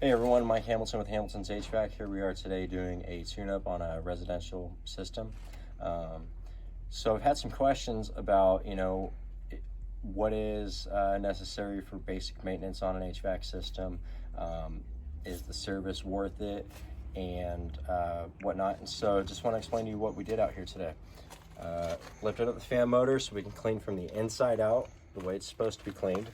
Hey everyone, Mike Hamilton with Hamilton's HVAC. Here we are today doing a tune-up on a residential system. So I've had some questions about, what is necessary for basic maintenance on an HVAC system. Is the service worth it, and whatnot. And so I just want to explain to you what we did out here today. Lifted up the fan motor so we can clean from the inside out the way it's supposed to be cleaned.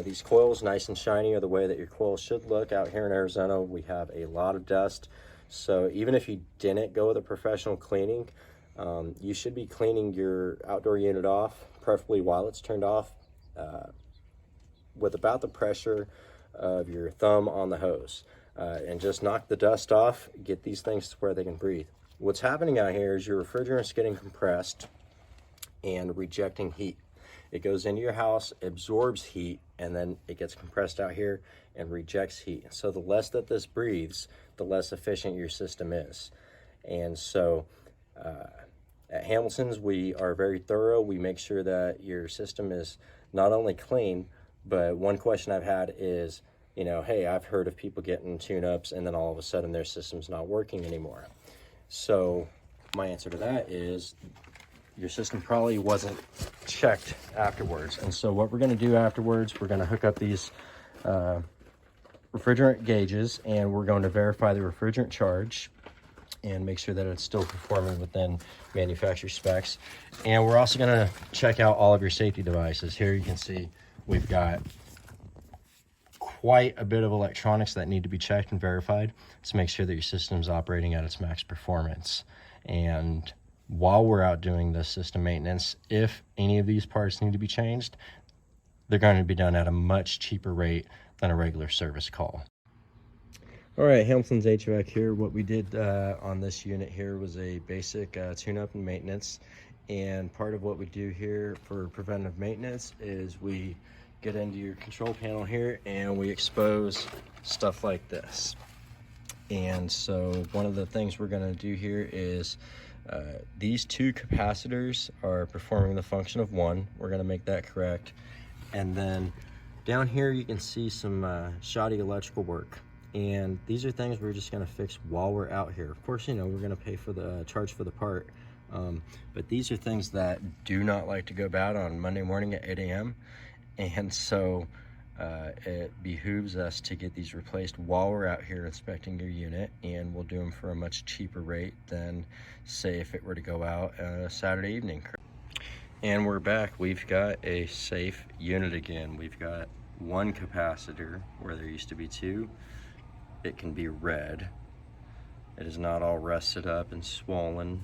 These coils, nice and shiny, are the way that your coils should look. Out here in Arizona, we have a lot of dust. So even if you didn't go with a professional cleaning, you should be cleaning your outdoor unit off, preferably while it's turned off, with about the pressure of your thumb on the hose. And just knock the dust off, get these things to where they can breathe. What's happening out here is your refrigerant's getting compressed and rejecting heat. It goes into your house, absorbs heat, and then it gets compressed out here and rejects heat. So the less that this breathes, the less efficient your system is. And so at Hamilton's, we are very thorough. We make sure that your system is not only clean, but one question I've had is, hey, I've heard of people getting tune-ups and then all of a sudden their system's not working anymore. So my answer to that is your system probably wasn't checked afterwards. And so what we're going to do afterwards, we're going to hook up these refrigerant gauges, and we're going to verify the refrigerant charge and make sure that it's still performing within manufacturer specs. And we're also going to check out all of your safety devices. Here you can see we've got quite a bit of electronics that need to be checked and verified to make sure that your system's operating at its max performance. And while we're out doing this system maintenance, if any of these parts need to be changed, they're going to be done at a much cheaper rate than a regular service call. All right, Hamilton's HVAC here. What we did on this unit here was a basic tune-up and maintenance. And part of what we do here for preventive maintenance is we get into your control panel here and we expose stuff like this. And so one of the things we're going to do here is these two capacitors are performing the function of one. We're going to make that correct. And then down here you can see some shoddy electrical work. And these are things we're just going to fix while we're out here. Of course, we're going to pay for the charge for the part. But these are things that do not like to go bad on Monday morning at 8 a.m. And so it behooves us to get these replaced while we're out here inspecting your unit, and we'll do them for a much cheaper rate than, say, if it were to go out Saturday evening. And we're back. We've got a safe unit again. We've got one capacitor where there used to be two. It can be red. It is not all rusted up and swollen.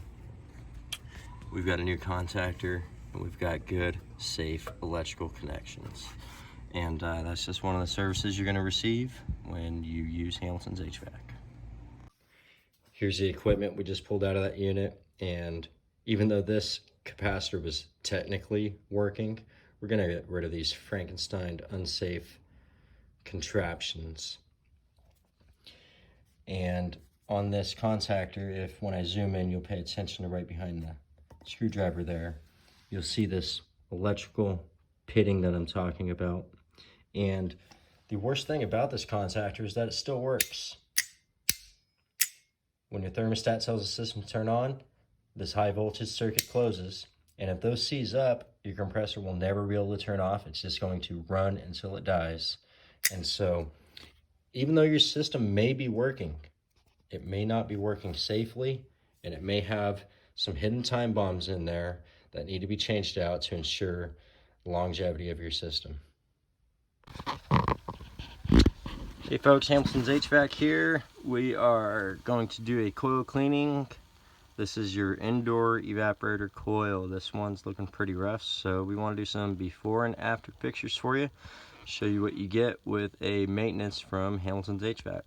We've got a new contactor, and we've got good, safe electrical connections. And that's just one of the services you're going to receive when you use Hamilton's HVAC. Here's the equipment we just pulled out of that unit. And even though this capacitor was technically working, we're going to get rid of these Frankenstein unsafe contraptions. And on this contactor, if when I zoom in, you'll pay attention to right behind the screwdriver there, you'll see this electrical pitting that I'm talking about. And the worst thing about this contactor is that it still works. When your thermostat tells the system to turn on, this high voltage circuit closes. And if those seize up, your compressor will never be able to turn off. It's just going to run until it dies. And so even though your system may be working, it may not be working safely, and it may have some hidden time bombs in there that need to be changed out to ensure the longevity of your system. Hey folks, Hamilton's HVAC here. We are going to do a coil cleaning. This is your indoor evaporator coil. This one's looking pretty rough, so we want to do some before and after pictures for you. Show you what you get with a maintenance from Hamilton's HVAC.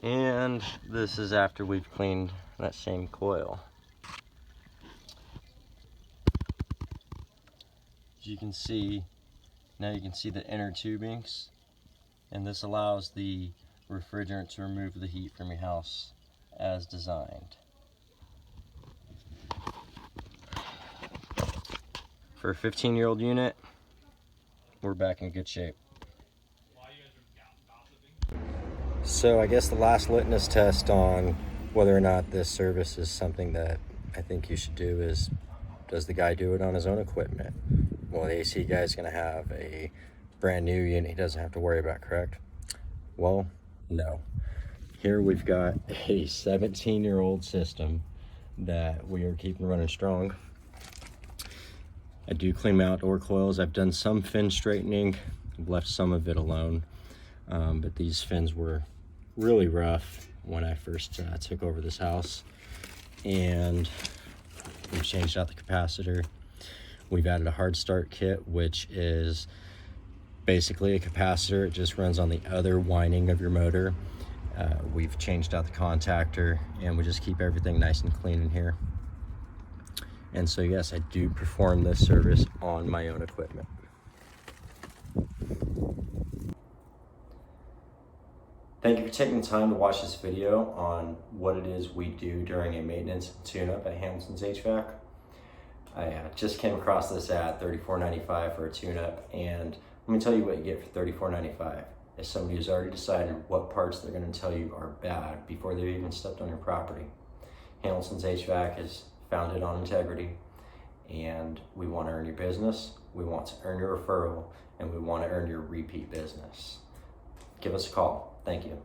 And this is after we've cleaned that same coil. As you can see, now you can see the inner tubings, and this allows the refrigerant to remove the heat from your house as designed. For a 15-year-old unit, we're back in good shape. So I guess the last litmus test on whether or not this service is something that I think you should do is, does the guy do it on his own equipment? Well, the AC guy is going to have a brand new unit he doesn't have to worry about, correct? Well, no. Here we've got a 17-year-old system that we are keeping running strong. I do clean my outdoor coils. I've done some fin straightening. I've left some of it alone. But these fins were really rough when I first took over this house. And we've changed out the capacitor. We've added a hard start kit, which is basically a capacitor. It just runs on the other winding of your motor. We've changed out the contactor, and we just keep everything nice and clean in here. And so yes, I do perform this service on my own equipment. Thank you for taking the time to watch this video on what it is we do during a maintenance tune-up at Hamilton's HVAC. I just came across this at $34.95 for a tune-up, and let me tell you what you get for $34.95. Is somebody who's already decided what parts they're going to tell you are bad before they've even stepped on your property. Hamilton's HVAC is founded on integrity, and we want to earn your business, we want to earn your referral, and we want to earn your repeat business. Give us a call. Thank you.